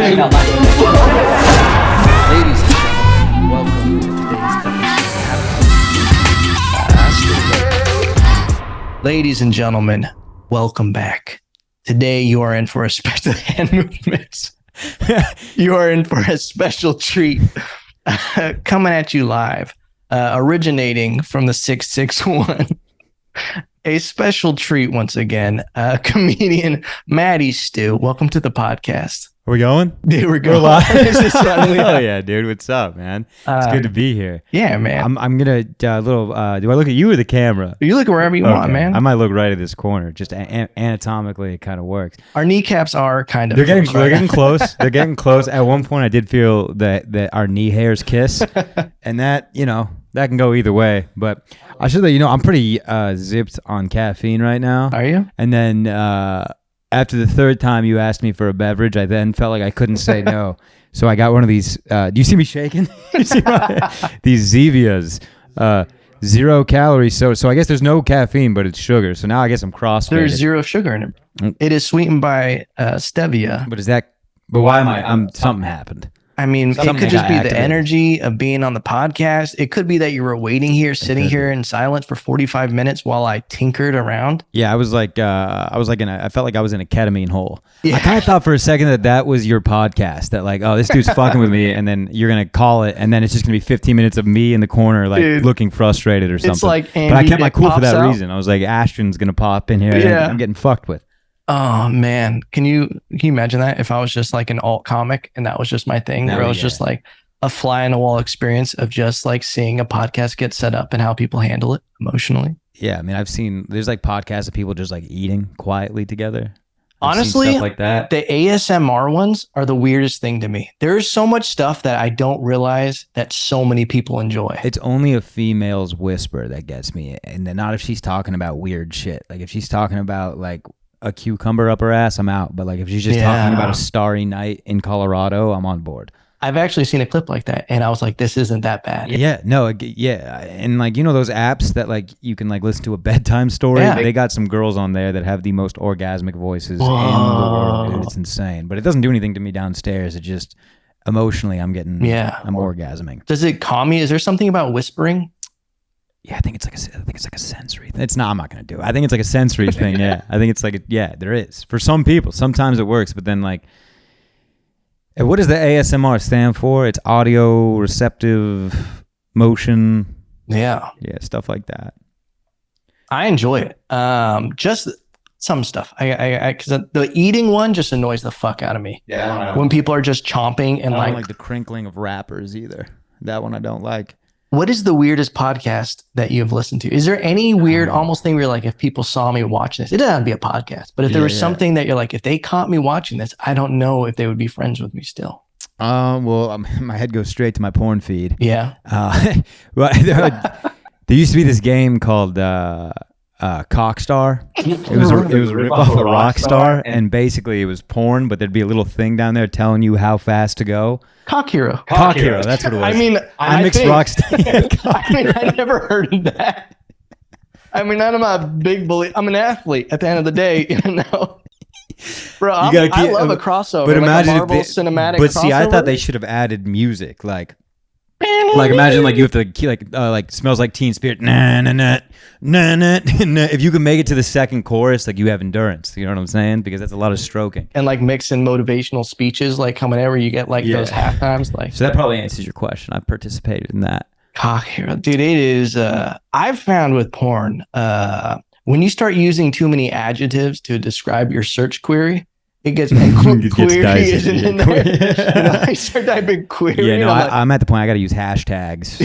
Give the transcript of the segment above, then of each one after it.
saying out loud. Ladies and gentlemen, welcome to today's episode. Ladies and gentlemen, welcome back. Today you are in for a special hand movements. You are in for a special treat coming at you live, originating from the 661. A special treat once again. Comedian Matty Stu. Welcome to the podcast. Are we going? Dude, we're going. Live. Oh yeah, dude. What's up, man? It's good to be here. Yeah, man. I'm gonna do I look at you or the camera? You look wherever you want, man. I might look right at this corner. Just anatomically, it kind of works. Our kneecaps are kind of. They're getting close. They're getting close. At one point, I did feel that our knee hairs kiss, and that that can go either way. But I should let you know I'm pretty zipped on caffeine right now. Are you? And then. After the third time you asked me for a beverage, I then felt like I couldn't say no. So I got one of these. Do you see me shaking? These Zevias, 0 calories. So I guess there's no caffeine, but it's sugar. So now I guess I'm crossfaded. There's 0 sugar in it. It is sweetened by stevia. But why am I? Something happened. I mean, it could just be the energy of being on the podcast. It could be that you were waiting here, sitting here in silence for 45 minutes while I tinkered around. Yeah, I felt like I was in a ketamine hole. Yeah. I kind of thought for a second that was your podcast. That like, oh, this dude's fucking with me, and then you're gonna call it, and then it's just gonna be 15 minutes of me in the corner, like looking frustrated or something. It's like, but I kept my cool for that reason. I was like, Ashton's gonna pop in here. Yeah. And I'm getting fucked with. Oh man, can you imagine that if I was just like an alt comic and that was just my thing, where it was just like a fly on the wall experience of just like seeing a podcast get set up and how people handle it emotionally? Yeah, I mean, there's like podcasts of people just like eating quietly together. Honestly, stuff like that. The ASMR ones are the weirdest thing to me. There's so much stuff that I don't realize that so many people enjoy. It's only a female's whisper that gets me, and then not if she's talking about weird shit. Like if she's talking about like a cucumber up her ass, I'm out. But like if she's just talking about a starry night in Colorado, I'm on board. I've actually seen a clip like that, and I was like, this isn't that bad. Yeah, no, yeah. And like, those apps that like you can like listen to a bedtime story? Yeah. They got some girls on there that have the most orgasmic voices in the world, dude. It's insane. But it doesn't do anything to me downstairs. It just, emotionally, I'm orgasming. Does it calm me? Is there something about whispering? Yeah, I think it's like a sensory thing. It's not. I'm not gonna do it. I think it's like a sensory thing. Yeah, I think it's like there is for some people. Sometimes it works, but then like, what does the ASMR stand for? It's audio receptive motion. Yeah, stuff like that. I enjoy it. Just some stuff. I because the eating one just annoys the fuck out of me. Yeah, when people are just chomping and I don't like the crinkling of wrappers either. That one I don't like. What is the weirdest podcast that you've listened to? Is there any weird almost thing where you're like, if people saw me watching this, it doesn't have to be a podcast, but if there was something that you're like, if they caught me watching this, I don't know if they would be friends with me still. Well, my head goes straight to my porn feed. Yeah. There used to be this game called Cockstar. It was a rip-off of Rockstar, and basically it was porn, but there'd be a little thing down there telling you how fast to go. Cock Hero. Cock Hero, that's what it was. I mean, I mixed Rockstar. I mean, I never heard of that. I mean, I'm a big bully. I'm an athlete at the end of the day, Bro, I love a crossover. But imagine like a Marvel cinematic But see, I crossover. thought they should have added music, like imagine like you have to like smells like Teen Spirit. Nah, nah, nah, nah, nah, nah. If you can make it to the second chorus, like you have endurance. You know what I'm saying? Because that's a lot of stroking. And like mixing motivational speeches, like whenever you get like those half times, like. So that probably answers your question. I've participated in that. Cock Hero, dude. It is. I've found with porn, when you start using too many adjectives to describe your search query, it gets query isn't in there. I start typing query. Yeah, no, I'm at the point I got to use hashtags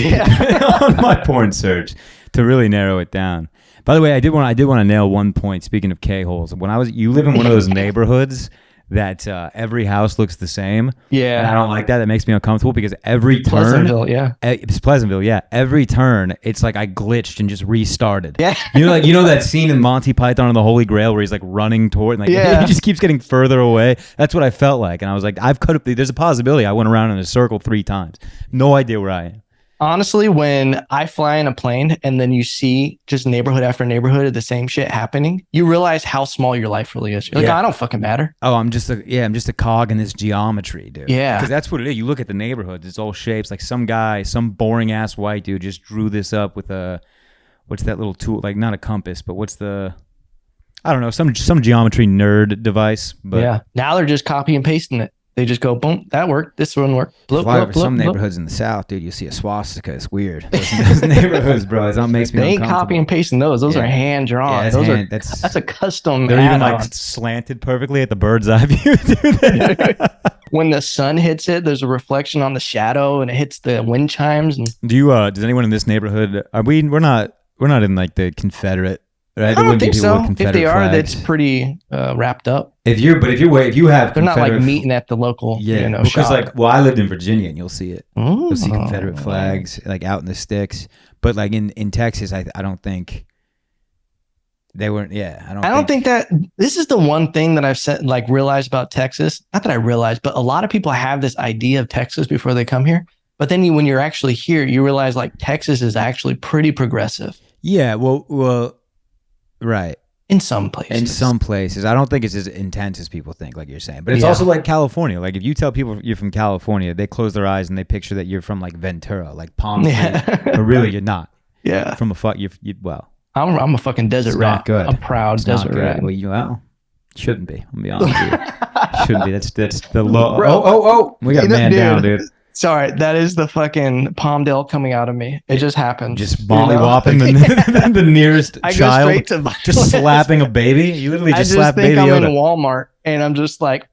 on my porn search to really narrow it down. By the way, I did want to nail one point. Speaking of K-holes, you live in one of those neighborhoods that every house looks the same. Yeah. And I don't like that. That makes me uncomfortable because every turn... Pleasantville, yeah. It's Pleasantville, yeah. Every turn, it's like I glitched and just restarted. Yeah. You know that scene in Monty Python and the Holy Grail where he's like running toward... And like, he just keeps getting further away. That's what I felt like. And I was like, I've cut up... There's a possibility I went around in a circle 3 times. No idea where I am. Honestly, when I fly in a plane and then you see just neighborhood after neighborhood of the same shit happening, you realize how small your life really is. You're like, I don't fucking matter. Oh, I'm just a cog in this geometry, dude. Yeah. Because that's what it is. You look at the neighborhoods, it's all shapes. Like some guy, some boring ass white dude just drew this up with what's that little tool? Like not a compass, but I don't know, some geometry nerd device. But yeah. Now they're just copy and pasting it. They just go, boom, that worked. This one worked. Fly over some neighborhoods in the South, dude, you see a swastika. It's weird. Those neighborhoods, bro. It makes me They ain't uncomfortable. copy and pasting those. Those are hand drawn. Yeah, That's a custom. They're even like slanted perfectly at the bird's eye view, dude. When the sun hits it, there's a reflection on the shadow, and it hits the wind chimes. And does anyone in this neighborhood? We're not in like the Confederate. Right? I don't think so. If they are, that's pretty wrapped up. If you have, they're not like meeting at the local, because shop. I lived in Virginia and you'll see it. Ooh. You'll see Confederate flags like out in the sticks, but like in Texas, I don't think they weren't. Yeah, I don't think that this is the one thing that I've said, like realized about Texas. Not that I realized, but a lot of people have this idea of Texas before they come here. But then when you're actually here, you realize like Texas is actually pretty progressive. Yeah, well. Right. In some places. I don't think it's as intense as people think, like you're saying. But it's also like California. Like if you tell people you're from California, they close their eyes and they picture that you're from like Ventura, like Palm Springs. But really you're not. Yeah. From I'm a fucking desert rat. Good. A proud desert rat. Well, shouldn't be. I'm gonna be honest with you. Shouldn't be. That's the low. Oh. We got a man down, dude. Sorry, that is the fucking Palmdale coming out of me. It just happens. Just mollywopping the nearest I child. Go straight to violence. Just slapping a baby. You literally just slap baby I'm Yoda. in Walmart and I'm just like,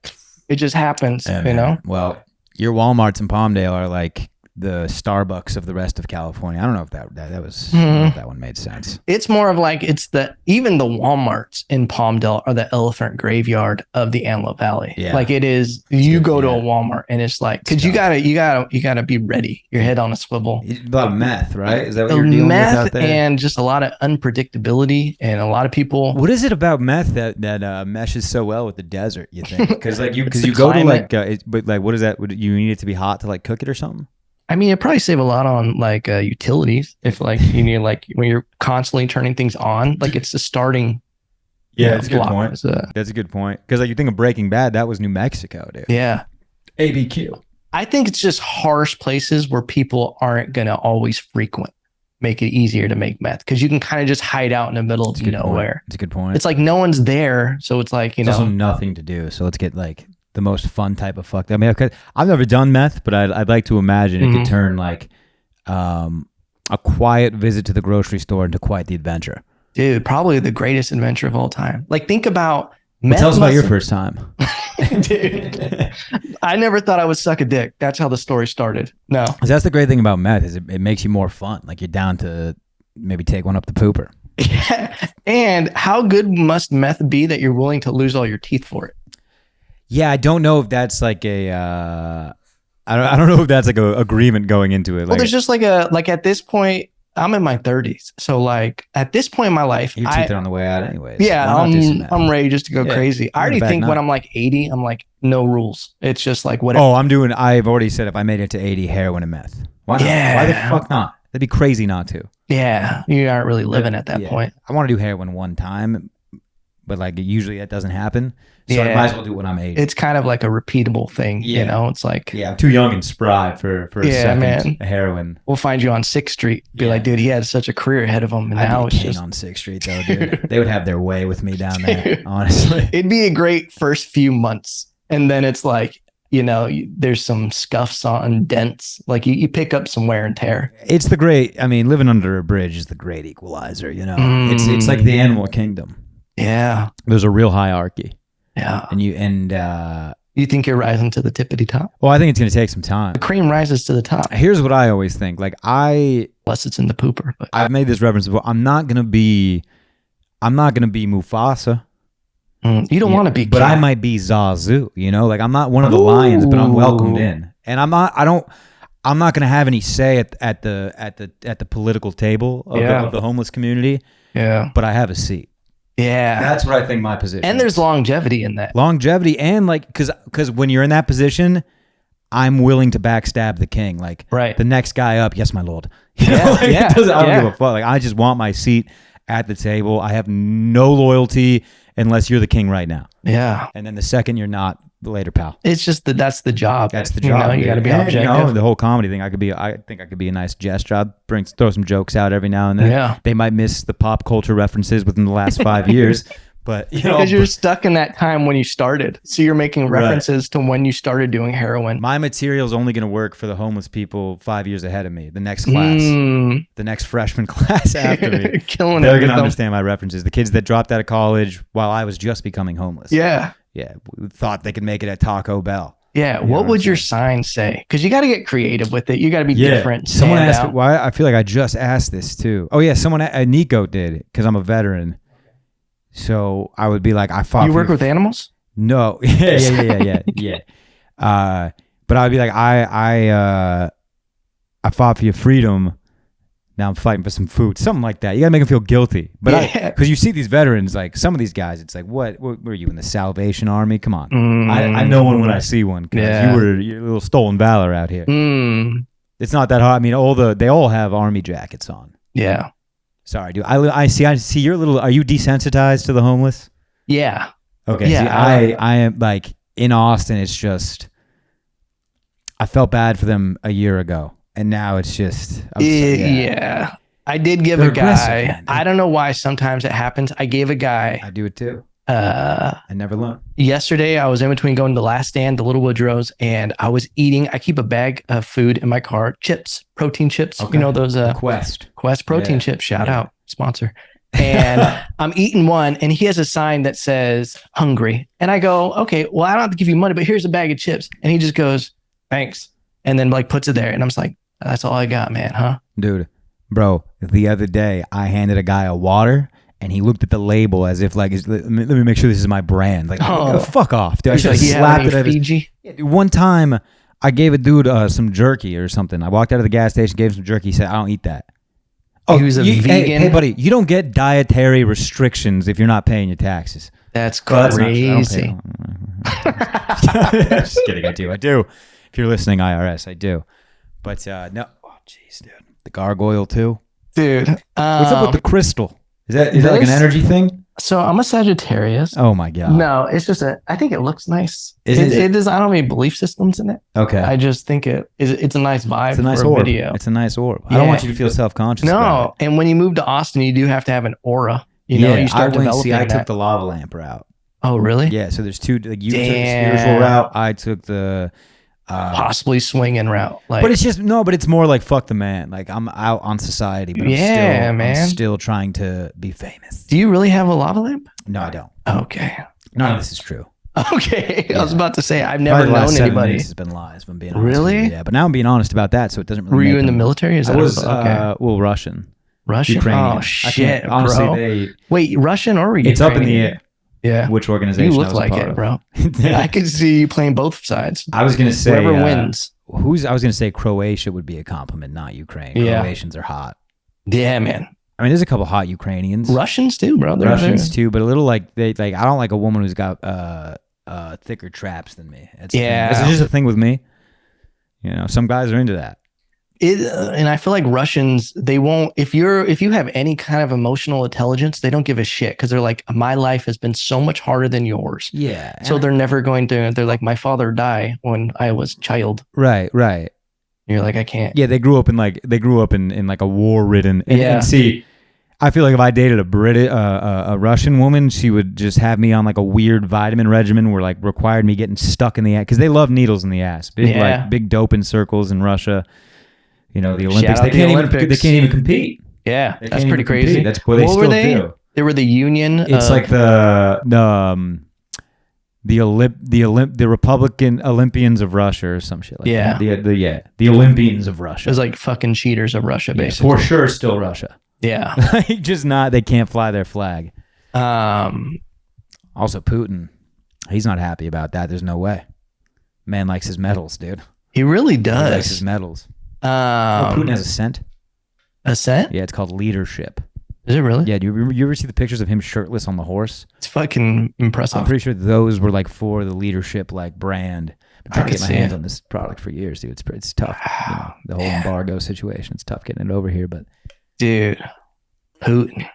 it just happens, you know? Well, your Walmarts in Palmdale are like the Starbucks of the rest of California. I don't know if that was I don't know if that one made sense. It's more of like even the Walmarts in Palmdale are the elephant graveyard of the Antelope Valley. Yeah. Like it is. You go to a Walmart and it's like because you gotta be ready. Your head on a swivel. A lot of meth, right? Is that what you're dealing with out there? And just a lot of unpredictability and a lot of people. What is it about meth that meshes so well with the desert? You think? Because you go to but like what is that? Would you need it to be hot to like cook it or something? I mean, it probably save a lot on like utilities if like you need like when you're constantly turning things on, like it's the starting. Yeah, that's a good point. That's a good point because like you think of Breaking Bad, that was New Mexico, dude. Yeah, ABQ. I think it's just harsh places where people aren't gonna always frequent. Make it easier to make meth because you can kind of just hide out in the middle of nowhere. That's a good point. It's like no one's there, so it's like There's also nothing to do. So let's get like the most fun type of fucked. I mean, I've never done meth, but I'd like to imagine it could turn like a quiet visit to the grocery store into quite the adventure. Dude, probably the greatest adventure of all time. Like think about meth. Tell us about your first time. Dude, I never thought I would suck a dick. That's how the story started. No. That's the great thing about meth is it makes you more fun. Like you're down to maybe take one up the pooper. Yeah. And how good must meth be that you're willing to lose all your teeth for it? Yeah, I don't know if that's like I don't know if that's like a agreement going into it. Well, there's just like at this point, I'm in my 30s, so like at this point in my life, your teeth are on the way out anyways. Yeah, I'm ready just to go crazy. I already think when I'm like 80, I'm like no rules. It's just like whatever. Oh, I've already said if I made it to 80, heroin and meth. Why not? Yeah. Why the fuck not? That'd be crazy not to. Yeah, you aren't really living at that point. I want to do heroin one time, but like usually that doesn't happen. So I might as well do it when I'm 80. It's kind of like a repeatable thing, you know? It's like... Yeah, I'm too young and spry for a second heroin. We'll find you on 6th Street. Be like, dude, he had such a career ahead of him. And now it's just... on 6th Street, though, dude. They would have their way with me down there, honestly. It'd be a great first few months. And then it's like, there's some scuffs on dents. Like you pick up some wear and tear. It's living under a bridge is the great equalizer, It's like the animal kingdom. Yeah. There's a real hierarchy. Yeah. And you think you're rising to the tippity top? Well, I think it's going to take some time. The cream rises to the top. Here's what I always think. Like unless it's in the pooper. But I've made this reference before. I'm not going to be Mufasa. You don't want to be, but I might be Zazu. Like I'm not one of the lions, but I'm welcomed in. And I'm not going to have any say at the political table of the homeless community. Yeah. But I have a seat. Yeah. That's what I think my position And there's longevity in that. Longevity and like because when you're in that position, I'm willing to backstab the king. Like Right. the next guy up, yes, my lord. Yeah, yeah, I don't yeah. give a fuck. Like I just want my seat at the table. I have no loyalty unless you're the king right now. Yeah. And then the second you're not, later, pal. It's just that's the job. That's the job. You got to be And, objective. the whole comedy thing. I think I could be a nice jest job. Throw some jokes out every now and then. Yeah. They might miss the pop culture references within the last 5 years, but Because you're stuck in that time when you started. So you're making references to when you started doing heroin. my material is only going to work for the homeless people 5 years ahead of me. The next class, the next freshman class after me, Killing they're it. going to understand my references. The kids that dropped out of college while I was just becoming homeless. Yeah. Yeah, thought they could make it at Taco Bell. Yeah. You know What would I'm your saying? sign say? Because you got to get creative with it. You got to be different. Someone stand asked out. me, why I feel like I just asked this too. Oh yeah, Nico did because I'm a veteran. So I would be like, I fought. You work with animals? No, yeah. But I would be like, I fought for your freedom. Now I'm fighting for some food, something like that. You gotta make them feel guilty. But because you see these veterans, like some of these guys, it's like, what were you in the Salvation Army? Come on, I know one when I see one. You're a little stolen valor out here. It's not that hard. I mean, they all have army jackets on. Yeah. Sorry, dude. I see you're a little. Are you desensitized to the homeless? Yeah. Okay. Yeah, See, I am like in Austin. It's just I felt bad for them a year ago, and now it's just Yeah. I did give They're a aggressive, guy. man. I don't know why sometimes it happens. I gave a guy. I do it too. I never learn. Yesterday, I was in between going to the Last Stand, the Little Woodrow's, and I was eating. I keep a bag of food in my car, chips, protein chips. Okay. You know those Quest protein chips. Shout out, sponsor. And I'm eating one, and he has a sign that says "hungry," and I go, "Okay, well, I don't have to give you money, but here's a bag of chips." And he just goes, "Thanks," and then like puts it there, and I'm just like, "That's all I got, man, huh?" Dude, bro, the other day I handed a guy a water. And he looked at the label as if like, let me make sure this is my brand. Like, fuck off, dude. I should have slapped it. Fiji? One time, I gave a dude some jerky or something. I walked out of the gas station, gave him some jerky. He said, "I don't eat that." Oh, he was a vegan. Hey, buddy, you don't get dietary restrictions if you're not paying your taxes. That's crazy. Just kidding. I do. If you're listening, IRS, I do. But no. Oh, jeez, dude. The gargoyle too, dude. What's up with the crystal? Is that like an energy thing? So I'm a Sagittarius. Oh my god. No, it's just I think it looks nice. It is. I don't have any belief systems in it. Okay. I just think it's a nice vibe. It's a nice for orb. a video. It's a nice orb. I don't want you to feel self-conscious. No, and when you move to Austin, you do have to have an aura. You know, you start developing. I took the lava lamp route. Oh, really? Yeah. So there's two. Like you took the spiritual route. I took the possibly swinging route. Like, but it's just but it's more like fuck the man. Like I'm out on society, but I'm still trying to be famous. Do you really have a lava lamp? No, I don't. Okay. None of this is true. Okay. Yeah. I was about to say I've never known anybody. This has been lies. If I'm being honest. Really? Yeah, but now I'm being honest about that, so it doesn't really. Were you in the military? I was Russian. Russian? Oh shit, honestly, bro. Wait, Russian or Ukrainian? It's up in the air. Yeah. Which organization? You look like it, bro. Yeah, I could see you playing both sides. I was gonna say whoever wins. I was gonna say Croatia would be a compliment, not Ukraine. Yeah. Croatians are hot. Yeah, man. I mean, there's a couple hot Ukrainians. Russians too, bro. Russians too, but a little like I don't like a woman who's got thicker traps than me. It's just a thing with me. You know, some guys are into that. And I feel like Russians, they won't, if you have any kind of emotional intelligence, they don't give a shit because they're like, my life has been so much harder than yours. Yeah. So they're never going to, they're like, my father died when I was a child. Right. And you're like, I can't. Yeah, they grew up in like a war-ridden. And see, I feel like if I dated a Russian woman, she would just have me on like a weird vitamin regimen where like required me getting stuck in the ass because they love needles in the ass. Big doping circles in Russia. You know, the Olympics. They can't even compete. Yeah, that's pretty crazy. That's what they still do. They were the union. It's like the Republican Olympians of Russia or some shit like that. The Olympians of Russia. It was like fucking cheaters of Russia, basically. For sure, still Russia. Yeah. Just not, they can't fly their flag. Also, Putin, he's not happy about that. There's no way. Man likes his medals, dude. He really does. He likes his medals. Putin has a scent. A scent? Yeah, it's called leadership. Is it really? Yeah, you ever see the pictures of him shirtless on the horse? It's fucking impressive. I'm pretty sure those were like for the leadership like brand. I've been trying to get my hands on this product for years, dude. It's tough. You know, the whole embargo situation. It's tough getting it over here, but dude, Putin.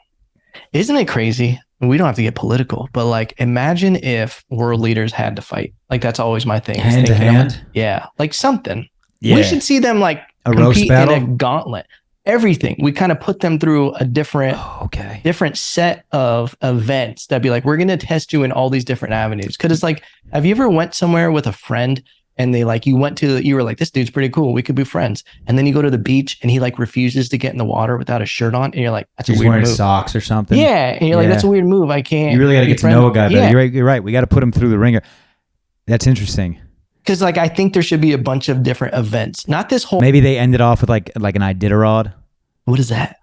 Isn't it crazy? We don't have to get political, but like imagine if world leaders had to fight. Like that's always my thing. Hand to hand? Yeah. Like something. Yeah. We should see them like a roast battle? in a gauntlet. Everything. We kind of put them through a different set of events that'd be like, we're going to test you in all these different avenues. Cause it's like, have you ever went somewhere with a friend and they like, you were like, this dude's pretty cool. We could be friends. And then you go to the beach and he like refuses to get in the water without a shirt on. And you're like, that's He's a weird wearing move. Socks or something. Yeah. And you're like, that's a weird move. I can't. You really got to get to know a guy better. Yeah. You're right. We got to put him through the ringer. That's interesting. Cause like, I think there should be a bunch of different events, not this whole. Maybe they ended off with like an Iditarod. What is that?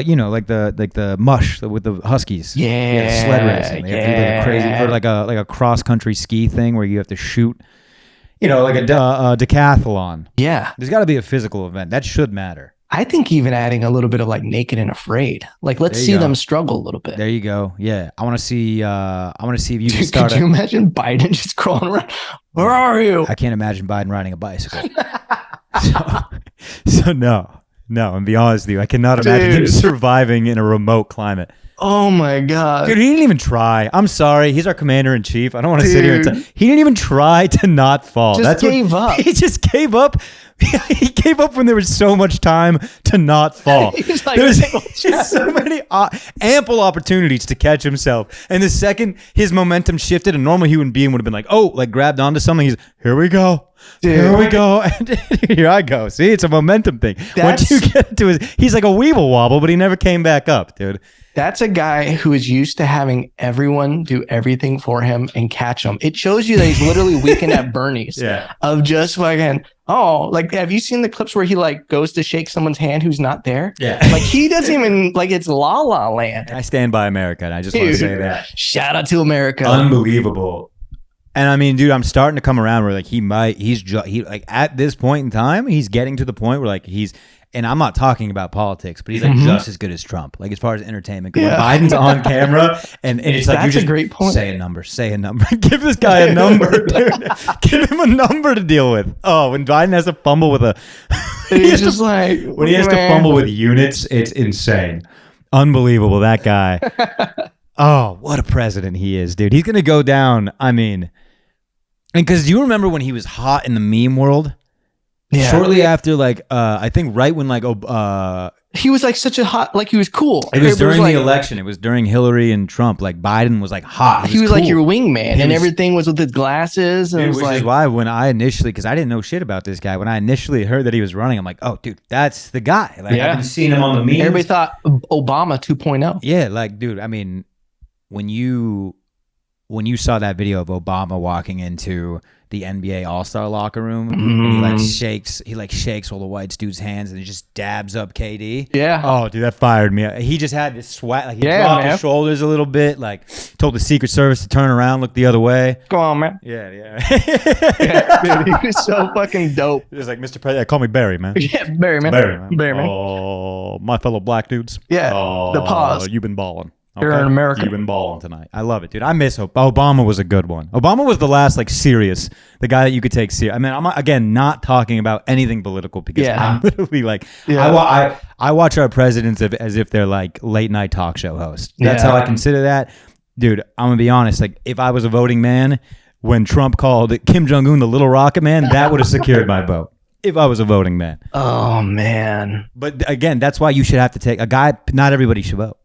You know, like the mush with the Huskies. Yeah, sled racing. They have to do like a crazy, or like a cross country ski thing where you have to shoot. You know, like a decathlon. Yeah, there's got to be a physical event that should matter. I think even adding a little bit of like naked and afraid. Like let's see them struggle a little bit. There you go. Yeah, I want to see. If you can start. Could you imagine Biden just crawling around? Where are you? I can't imagine Biden riding a bicycle. so no. No, and be honest with you, I cannot imagine him surviving in a remote climate. Oh my God. Dude, he didn't even try. I'm sorry. He's our commander in chief. I don't want to sit here and he didn't even try to not fall. He gave up. He just gave up. He gave up when there was so much time to not fall. Like, There's so many ample opportunities to catch himself. And the second his momentum shifted, a normal human being would have been like, oh, like grabbed onto something. He's, here we go. Dude. Here we go. And here I go. See, it's a momentum thing. Once you get to he's like a weeble wobble, but he never came back up, dude. That's a guy who is used to having everyone do everything for him and catch him. It shows you that he's literally weekend at Bernie's of just fucking, like, have you seen the clips where he like goes to shake someone's hand who's not there? Yeah. Like he doesn't even, like it's La La Land. I stand by America and I just want to say that. Shout out to America. Unbelievable. And I mean, dude, I'm starting to come around where like he like at this point in time, he's getting to the point where like and I'm not talking about politics, but he's like just as good as Trump, like as far as entertainment. When Biden's on camera and it's like, that's a great point. Say a number. Give this guy a number, dude. Give him a number to deal with. Oh, when Biden has to fumble with when he has to fumble with units, it's insane. Unbelievable, that guy. Oh, what a president he is, dude. He's going to go down. I mean, and because do you remember when he was hot in the meme world? Yeah. Shortly after, like, I think right when, like, he was like such a hot, like he was cool. It was during the election. It was during Hillary and Trump. Like Biden was like hot. He was cool. Like your wingman, and everything was with his glasses. And which is why when I initially, because I didn't know shit about this guy, when I initially heard that he was running, I'm like, oh, dude, that's the guy. Like I've been seeing him on the memes. Everybody thought Obama 2.0. Yeah, like, dude, I mean, when you saw that video of Obama walking into the NBA All-Star locker room and he shakes all the white dudes' hands and he just dabs up KD. Yeah. Oh, dude, that fired me. He just had this sweat. Like he dropped his shoulders a little bit. Like told the Secret Service to turn around, look the other way. Go on, man. Yeah. Dude, he was so fucking dope. He was like, Mr. President, call me Barry, man. Yeah, Barry, man. Barry, man. Oh, my fellow black dudes. Yeah. Oh, the pause. You've been balling. Here in America. You've been balling tonight. I love it, dude. I miss Obama was a good one. Obama was the last, like, serious, the guy that you could take serious. I mean, I'm, again, not talking about anything political because I'm literally like, I watch our presidents as if they're, like, late-night talk show hosts. That's how I consider that. Dude, I'm going to be honest. Like, if I was a voting man, when Trump called Kim Jong-un the little rocket man, that would have secured my vote. If I was a voting man. Oh, man. But, again, that's why you should have to take a guy. Not everybody should vote.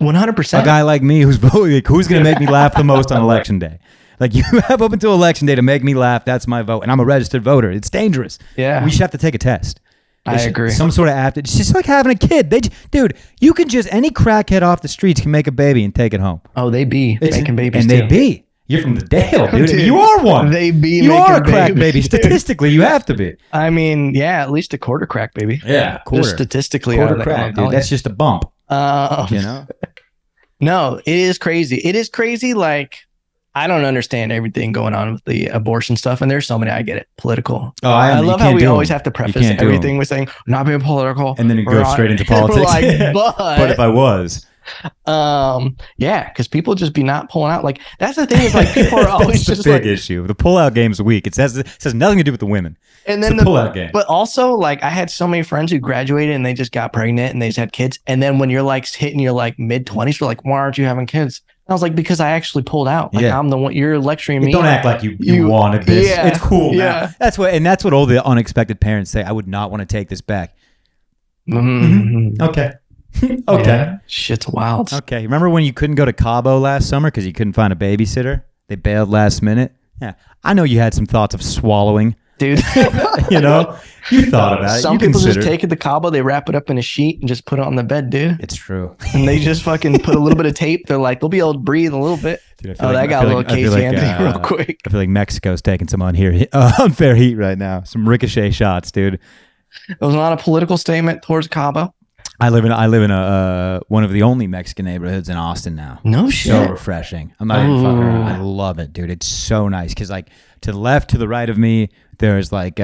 100%. A guy like me who's voting, like, who's going to make me laugh the most on election day? Like, you have up until election day to make me laugh. That's my vote. And I'm a registered voter. It's dangerous. Yeah. We should have to take a test. I agree. Some sort of app. It's just like having a kid. Dude, you can just, any crackhead off the streets can make a baby and take it home. Oh, they be making babies and too. they be. You're from the Dale, dude. You are one. They be You making are a crack babies, baby. dude. Statistically, you have to be. I mean, yeah, at least a quarter crack baby. Yeah, quarter. Just statistically. Quarter crack, dude. That's just a bump. You know? No, it is crazy. It is crazy. Like, I don't understand everything going on with the abortion stuff, and there's so many. I get it, political. Oh, I love how we always 'em. have to You preface can't do 'em. everything with saying not being political, And then it We're goes not- straight into we're politics. like, But if I was, yeah, because people just be not pulling out. Like that's the thing is like people are always that's just the big like, issue. The pullout game's weak. It has nothing to do with the women. and It's then the pullout game. But also like I had so many friends who graduated and they just got pregnant and they just had kids, and then when you're like hitting your like mid-20s, we're like, why aren't you having kids? And I was like, because I actually pulled out. Like I'm the one. You're lecturing me. Don't act like you wanted this. Yeah, It's cool. yeah. Now. That's what all the unexpected parents say. I would not want to take this back. Mm-hmm. Okay. Okay. Yeah, shit's wild. Okay. Remember when you couldn't go to Cabo last summer because you couldn't find a babysitter? They bailed last minute. Yeah. I know you had some thoughts of swallowing. Dude. You know, you thought about it. Some you people considered. just take it to Cabo, they wrap it up in a sheet and just put it on the bed, dude. It's true. And they just fucking put a little bit of tape. They're like, they'll be able to breathe a little bit. Dude, I feel That got a little case handed real I quick. feel like Mexico's taking some unfair heat right now. Some ricochet shots, dude. It was not a political statement towards Cabo. I live in a one of the only Mexican neighborhoods in Austin now. No shit. So refreshing. I'm not even fucking around. I love it, dude. It's so nice because like to the left, to the right of me, there's like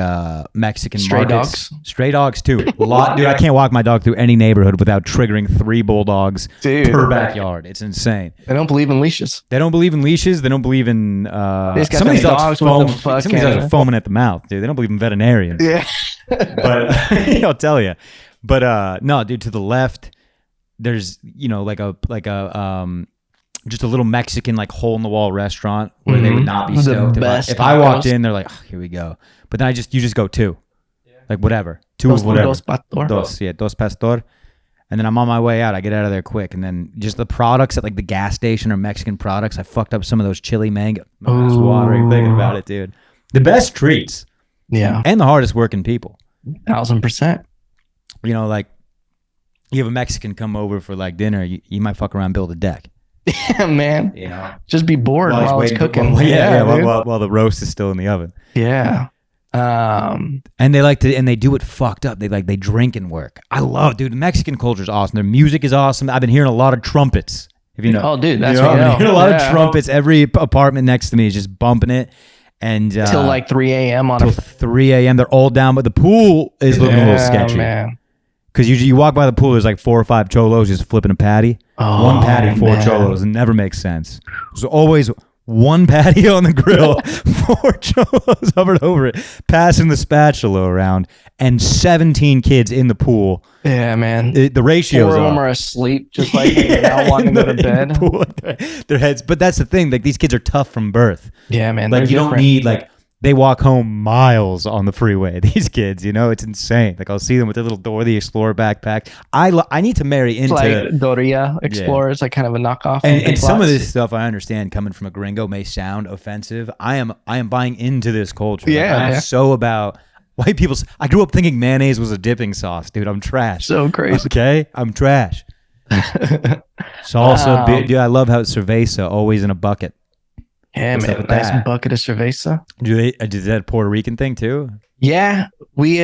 Mexican Stray markets. dogs. Stray dogs too. Dude, I can't walk my dog through any neighborhood without triggering 3 bulldogs Dude. per backyard. It's insane. They don't believe in leashes. They don't believe in leases. They don't believe in just got some of these them dogs. dogs with the fucking- Some of these dogs are foaming at the mouth, dude. They don't believe in veterinarians. Yeah. But I'll tell you. But no, dude. To the left, there's like a just a little Mexican like hole in the wall restaurant where they would not be The stoked best if I walked tacos. in. They're like, oh, here we go. But then you just go 2, like whatever, 2 Dos of whatever. pastor. Dos pastor. And then I'm on my way out. I get out of there quick. And then just the products at like the gas station are Mexican products. I fucked up some of those chili mango. My mouth's watering thinking about it, dude. The best treats Yeah. and the hardest working people. 1000%. You know, like you have a Mexican come over for like dinner, you might fuck around, build a deck. Yeah, man. You know, Just be bored while it's cooking. while the roast is still in the oven. Yeah. And they do it fucked up. They drink and work. I love, dude. Mexican culture is awesome. Their music is awesome. I've been hearing a lot of trumpets. If you know, Oh, dude, that's you know, what I I've know. been hearing a lot Yeah. of trumpets. Every apartment next to me is just bumping it. And Till like 3 a.m. on till a 3 a.m. They're all down, but the pool is looking a little sketchy. man. Because usually you walk by the pool, there's like 4 or 5 cholos just flipping a patty. Oh, One patty, 4 man. cholos. It never makes sense. There's always one patty on the grill, 4 cholos over and over it, passing the spatula around, and 17 kids in the pool. Yeah, man. The ratio's 4 of them off. are asleep, just like hanging out, wanting to go to in the bed. pool. Their heads. But that's the thing. Like these kids are tough from birth. Yeah, man. Like they're you don't different. need like. They walk home miles on the freeway. These kids, it's insane. Like I'll see them with their little Dora the Explorer backpack. I need to marry It's into like Doria Explorers, like kind of a knockoff. and some of this stuff I understand coming from a gringo may sound offensive. I am buying into this culture. Like, Yeah, I'm yeah. so about white people. I grew up thinking mayonnaise was a dipping sauce, dude. I'm trash. So crazy. Okay, I'm trash. Salsa, dude. I love how cerveza always in a bucket. Yeah, What's up man. with Nice that? bucket of cerveza. Is that a Puerto Rican thing too? Yeah, we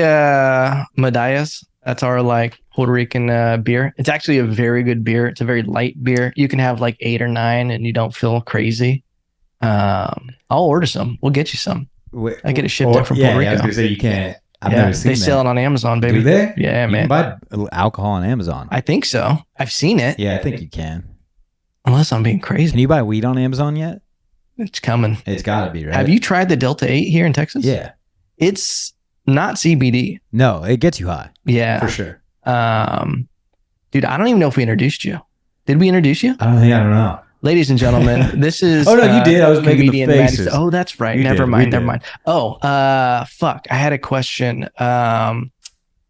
medallas. That's our like Puerto Rican beer. It's actually a very good beer. It's a very light beer. You can have like 8 or 9, and you don't feel crazy. I'll order some. We'll get you some. I get it shipped in from Puerto Rico. I was gonna say you can't. I've Yeah, never seen they that. sell it on Amazon, baby. Do they? Yeah, You man. can buy alcohol on Amazon. I think so. I've seen it. Yeah, I think you can. Unless I'm being crazy. Can you buy weed on Amazon yet? It's coming. It's got to be, right? Have you tried the Delta 8 here in Texas? Yeah. It's not CBD. No, it gets you high. Yeah. For sure. Dude, I don't even know if we introduced you. Did we introduce you? I don't know. Ladies and gentlemen, this is Oh, no, you did. I was making the comedian Matty faces. Stu. Oh, that's right. You Never did. We mind. did. Never mind. Oh, fuck. I had a question. It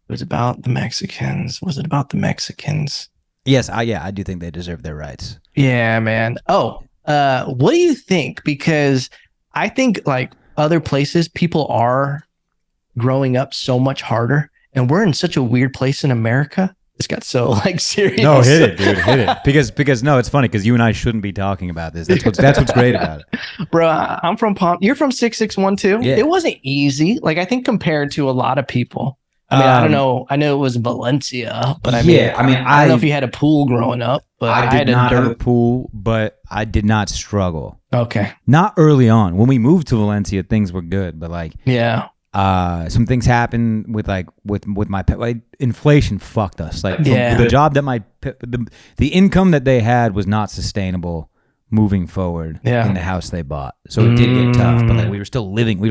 was about the Mexicans. Was it about the Mexicans? Yes, I do think they deserve their rights. Yeah, man. Oh, what do you think? Because I think like other places, people are growing up so much harder, and we're in such a weird place in America. This got so like serious. No, hit it, dude, hit it. Because no, it's funny because you and I shouldn't be talking about this. That's what's great about it. Bro, I'm from Palm. You're from 6612. Yeah. It wasn't easy. Like I think compared to a lot of people. I mean, I don't know. I know it was Valencia, but I mean, I don't know if you had a pool growing up, but I had did not a have a dirt. pool, but I did not struggle. Okay. Not early on. When we moved to Valencia, things were good, but like Yeah. some things happened with my pet. Like, inflation fucked us. Like the job that the income that they had was not sustainable moving forward in the house they bought. So it did get tough, but like we were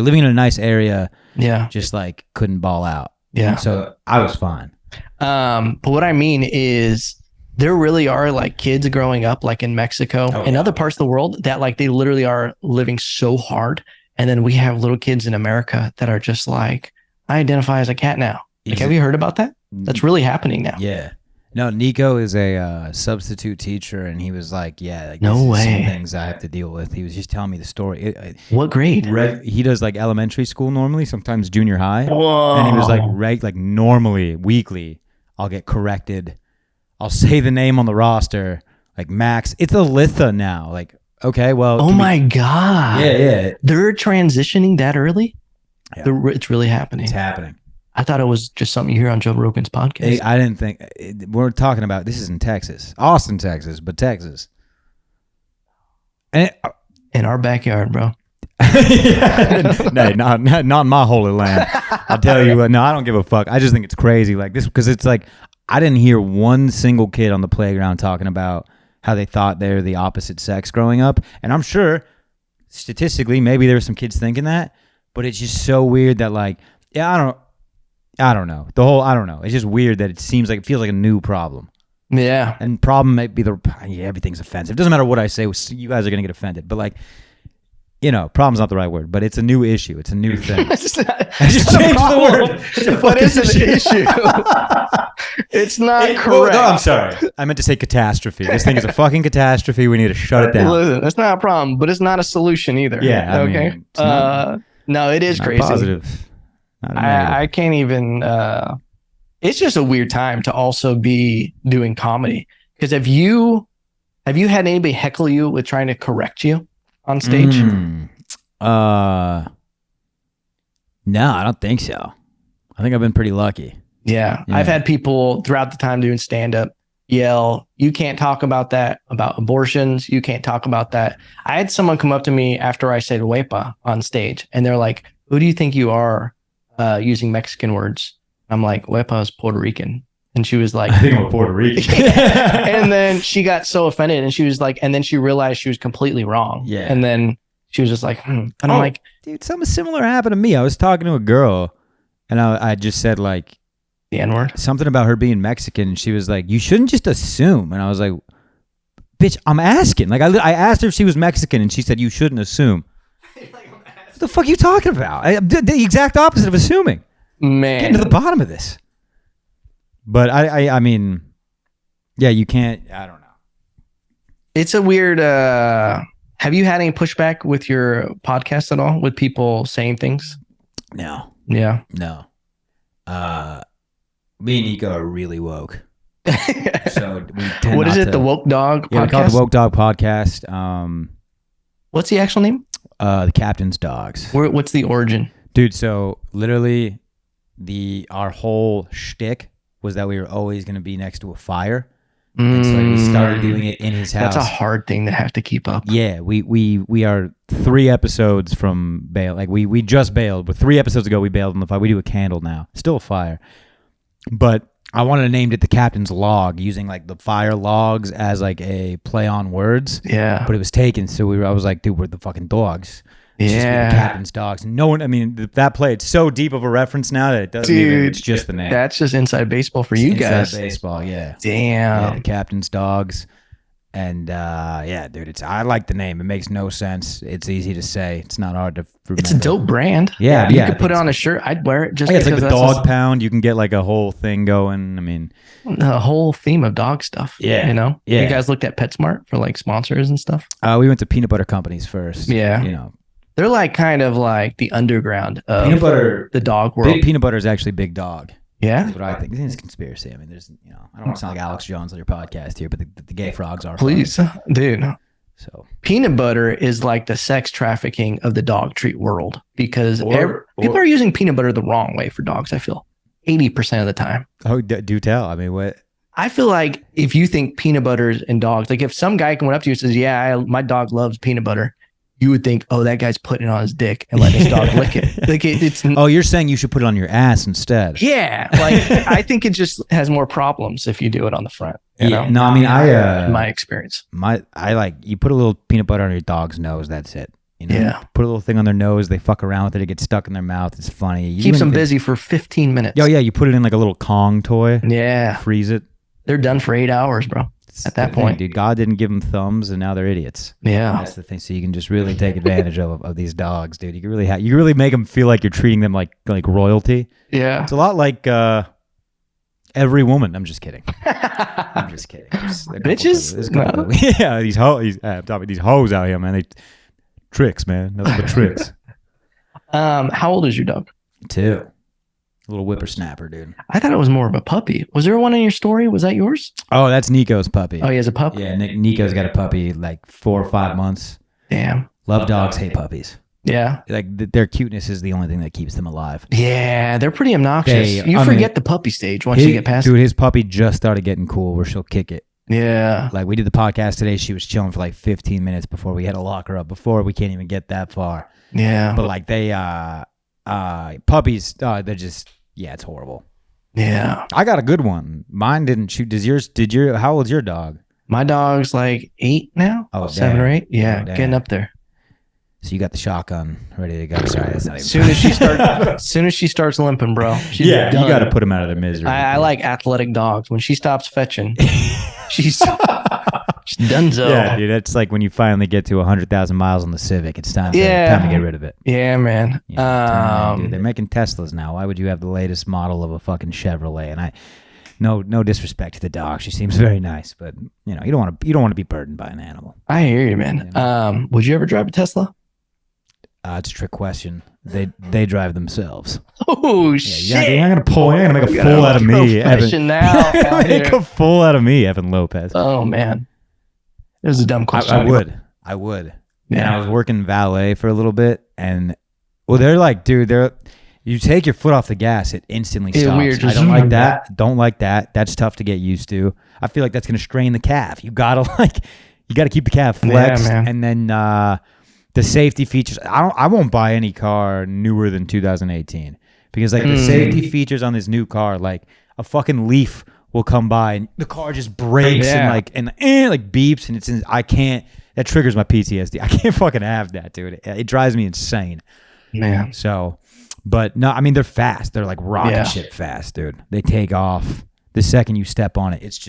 living in a nice area. Yeah. Just like couldn't ball out. Yeah. So I was fine. But what I mean is there really are like kids growing up like in Mexico and other parts of the world that like they literally are living so hard. And then we have little kids in America that are just like, I identify as a cat now. Like, have you heard about that? That's really happening now. Yeah. No, Nico is a substitute teacher, and he was like, yeah, like, no way. Some things I have to deal with. He was just telling me the story. What grade? He does like elementary school normally, sometimes junior high. Whoa. And he was like normally, weekly, I'll get corrected. I'll say the name on the roster, like Max. It's Alytha now. Like, okay, well. Oh my God. Yeah. They're transitioning that early? Yeah. It's really happening. It's happening. I thought it was just something you hear on Joe Rogan's podcast. I didn't think we're talking about this is in Texas, Austin, Texas, but Texas, and in our backyard, bro. No, not in my holy land. I'll tell you what. No, I don't give a fuck. I just think it's crazy, like this, because it's like I didn't hear one single kid on the playground talking about how they thought they're the opposite sex growing up, and I'm sure statistically maybe there were some kids thinking that, but it's just so weird that like I don't know. I don't know. It's just weird that it feels like a new problem. Yeah. And problem might be everything's offensive. It doesn't matter what I say. You guys are going to get offended. But like, problem's not the right word, but it's a new issue. It's a new thing. I just changed the word. But it's an issue. It's not correct. No, I'm sorry. I meant to say catastrophe. This thing is a fucking catastrophe. We need to shut it down. Listen, it's not a problem, but it's not a solution either. Yeah. Okay. No, it is crazy. Positive. I can't even it's just a weird time to also be doing comedy, because have you had anybody heckle you with trying to correct you on stage? No, I don't think so. I think I've been pretty lucky. Yeah. I've had people throughout the time doing stand-up yell, you can't talk about that, about abortions, you can't talk about that. I had someone come up to me after I said huepa on stage, and they're like, who do you think you are using Mexican words? I'm like, huepa is Puerto Rican. And she was like, I think I'm Puerto Rican. And then she got so offended, and she was like, and then she realized she was completely wrong. Yeah. And then she was just like, And I'm like, dude, something similar happened to me. I was talking to a girl, and I just said like the N-word, something about her being Mexican, and she was like, you shouldn't just assume. And I was like, bitch, I'm asking. Like I asked her if she was Mexican, and she said, you shouldn't assume. What the fuck are you talking about? The exact opposite of assuming. Man, get to the bottom of this. But I mean, yeah, you can't. I don't know. It's a weird. Have you had any pushback with your podcast at all? With people saying things? No. Yeah. No. Me and Nico are really woke. So we tend what is it? The Woke Dog podcast? Yeah, we call it the Woke Dog podcast. What's the actual name? The Captain's Dogs. What's the origin? Dude, so literally our whole shtick was that we were always going to be next to a fire. And so we started doing it in his house. That's a hard thing to have to keep up. Yeah, we are 3 episodes from bail. Like we just bailed, but 3 episodes ago we bailed on the fire. We do a candle now. Still a fire. But I wanted to name it the Captain's Log, using like the fire logs as like a play on words. Yeah. But it was taken, so I was like, dude, we're the fucking dogs. It's yeah. Just the Captain's Dogs. No one, I mean, that play, it's so deep of a reference now that it doesn't even, it's just the name. That's just inside baseball for you guys. Inside baseball, yeah. Damn. Yeah, the Captain's Dogs. And yeah, dude, I like the name. It makes no sense. It's easy to say. It's not hard to remember. It's a dope brand. Yeah. You could put it on a shirt. I'd wear it just it's like the dog pound. You can get like a whole thing going. I mean, the whole theme of dog stuff. Yeah. You know? Yeah. You guys looked at PetSmart for like sponsors and stuff? We went to peanut butter companies first. Yeah. You know. They're like kind of like the underground of peanut butter, the dog world. Big peanut butter is actually big dog. Yeah. That's what I think. It's conspiracy. I mean, there's, I don't want to sound like Alex Jones on your podcast here, but the gay frogs are. Please, dude. So peanut butter is like the sex trafficking of the dog treat world, because people are using peanut butter the wrong way for dogs. I feel 80% of the time. Oh, do tell. I mean, what? I feel like if you think peanut butter and dogs, like if some guy went up to you and says, "Yeah, my dog loves peanut butter," you would think, oh, that guy's putting it on his dick and letting his dog lick it. Like it's Oh, you're saying you should put it on your ass instead? Yeah, like I think it just has more problems if you do it on the front. You know? No, I mean in my experience, I like you put a little peanut butter on your dog's nose. That's it. You know? Yeah. Put a little thing on their nose. They fuck around with it. It gets stuck in their mouth. It's funny. Keeps them busy for 15 minutes. Oh yeah, you put it in like a little Kong toy. Yeah. Freeze it. They're done for 8 hours, bro. At that point, dude, God didn't give them thumbs, and now they're idiots. Yeah, that's the thing. So you can just really take advantage of these dogs, dude. You can really make them feel like you're treating them like royalty. Yeah, it's a lot like every woman. I'm just kidding. I'm just kidding. Bitches. Yeah, I'm talking these hoes out here, man. They tricks, man. Nothing but tricks. How old is your dog? 2. A little whippersnapper, dude. I thought it was more of a puppy. Was there one in your story? Was that yours? Oh, that's Nico's puppy. Oh, he has a pup? Yeah, Nico's got a puppy like 4 or 5 months. Damn. Love dogs, hate puppies. Yeah. Like their cuteness is the only thing that keeps them alive. Yeah, they're pretty obnoxious. You forget the puppy stage once you get past it. Dude, his puppy just started getting cool where she'll kick it. Yeah. Like we did the podcast today. She was chilling for like 15 minutes before we had to lock her up. Before we can't even get that far. Yeah. But like they, puppies, they're just... Yeah, it's horrible. Yeah. I got a good one. Mine didn't shoot. How old's your dog? My dog's like 8 now. Oh, 7 or 8. Yeah, getting up there. So you got the shotgun ready to go. Sorry, that's not even soon as she starts limping, bro. You got to put them out of their misery. I like athletic dogs. When she stops fetching, she's donezo. Yeah, dude, that's like when you finally get to 100,000 miles on the Civic. It's time to get rid of it. Yeah, man. Dude, they're making Teslas now. Why would you have the latest model of a fucking Chevrolet? And no disrespect to the dog. She seems very nice, but you don't want to be burdened by an animal. I hear you, man. Would you ever drive a Tesla? It's a trick question. They drive themselves. Oh shit! You're not gonna make a fool out of me, Evan. Make a fool out of me, Evan Lopez. Oh man, it was a dumb question. I would. Yeah. And I was working valet for a little bit, and they're like, dude, you take your foot off the gas, it instantly stops. Weird. I don't like that. Don't like that. That's tough to get used to. I feel like that's gonna strain the calf. You gotta keep the calf flexed, and then. The safety features. I won't buy any car newer than 2018 because like the safety features on this new car, like a fucking Leaf will come by and the car just brakes and like beeps and I can't. That triggers my PTSD. I can't fucking have that, dude. It drives me insane. Man. So, but no, I mean they're fast. They're like rocket ship fast, dude. They take off. The second you step on it, it's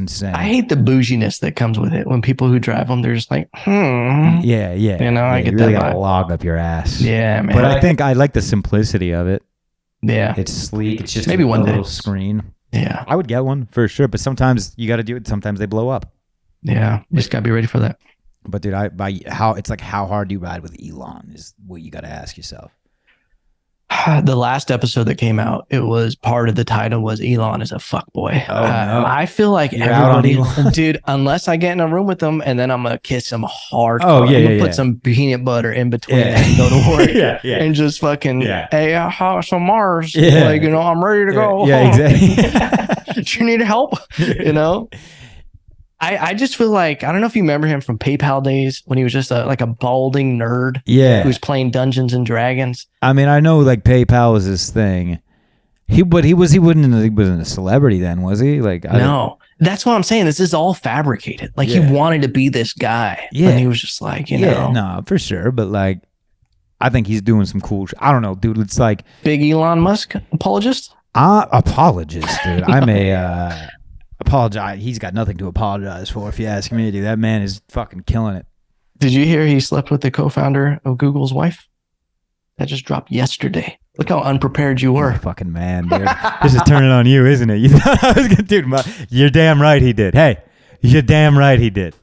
insane. I hate the bouginess that comes with it. When people who drive them, they're just like, Yeah. You know, I get you really that gotta vibe. log up your ass. Yeah, man. But I think I like the simplicity of it. Yeah. It's sleek. It's just maybe a one little day. screen. Yeah. I would get one for sure, but sometimes you got to do it. Sometimes they blow up. Yeah. Just gotta be ready for that. But dude, how hard do you ride with Elon is what you got to ask yourself. The last episode that came out, it was part of the title was Elon is a fuckboy. Oh, no. I feel like You're out on everybody, Elon. dude, unless I get in a room with them and then I'm going to kiss him hard. Oh, yeah, I'm gonna yeah, put some peanut butter in between Yeah. and go to work Yeah. and just fucking, hey, how's some Mars? Yeah. Like, you know, I'm ready to go. Yeah, exactly. Do you need help? You know? I just feel like, I don't know if you remember him from PayPal days when he was just like a balding nerd who was playing Dungeons and Dragons. I mean, I know like PayPal was his thing. He wasn't a celebrity then, was he? Like no, that's what I'm saying. This is all fabricated. Like he wanted to be this guy. Yeah. And he was just like, you know. No, for sure. But like, I think he's doing some cool I don't know, dude. It's like big Elon Musk apologist. Apologist, dude. I'm a apologize. He's got nothing to apologize for, if you ask me, dude. That man is fucking killing it. Did you hear he slept with the co-founder of Google's wife? That just dropped yesterday. Look how unprepared you were. Fucking man, dude. This is turning on you, isn't it? You thought I was gonna, dude. You're damn right he did. Hey, you're damn right he did.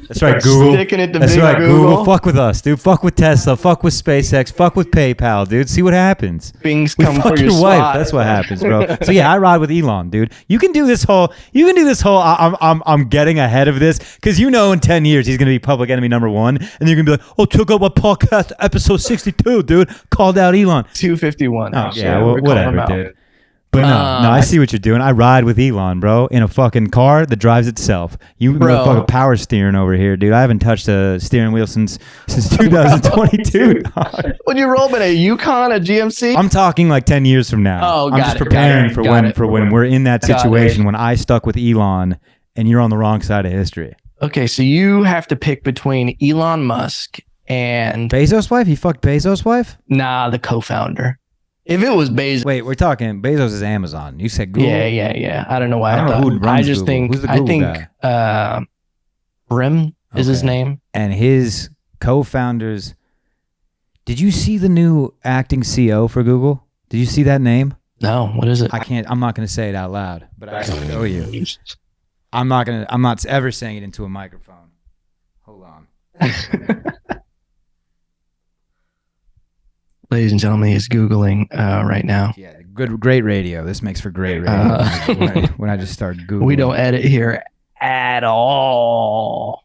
That's right, Google. Sticking it to That's big right, Google. Google. Fuck with us, dude. Fuck with Tesla. Fuck with SpaceX. Fuck with PayPal, dude. See what happens. Things We come fuck for your your wife. slot. That's what happens, bro. So yeah, I ride with Elon, dude. You can do this whole. I'm getting ahead of this because you know in 10 years he's gonna be public enemy number 1, and you're gonna be like, oh, took up a podcast episode 62, dude. Called out Elon. 251. Oh Sure, yeah, we're calling him whatever, out. dude. But no, I see what you're doing. I ride with Elon, bro, in a fucking car that drives itself. You fucking power steering over here, dude. I haven't touched a steering wheel since 2022. Would you roll in a Yukon, a GMC? I'm talking like 10 years from now. Oh, I'm just preparing for when we're in that situation, when I stuck with Elon and you're on the wrong side of history. Okay, so you have to pick between Elon Musk and Bezos' wife? He fucked Bezos' wife? Nah, the co-founder. If it was Bezos, wait, we're talking Bezos is Amazon. You said Google. Yeah. I don't know why. I don't know who runs just Google. think. Who's the I Google think guy? Brim is his name, and his co-founders. Did you see the new acting CEO for Google? Did you see that name? No. What is it? I'm not going to say it out loud, but I can show you. I'm not ever saying it into a microphone. Hold on. Ladies and gentlemen, he's Googling right now. Yeah, great radio. This makes for great radio. When I just start Googling. We don't edit here at all.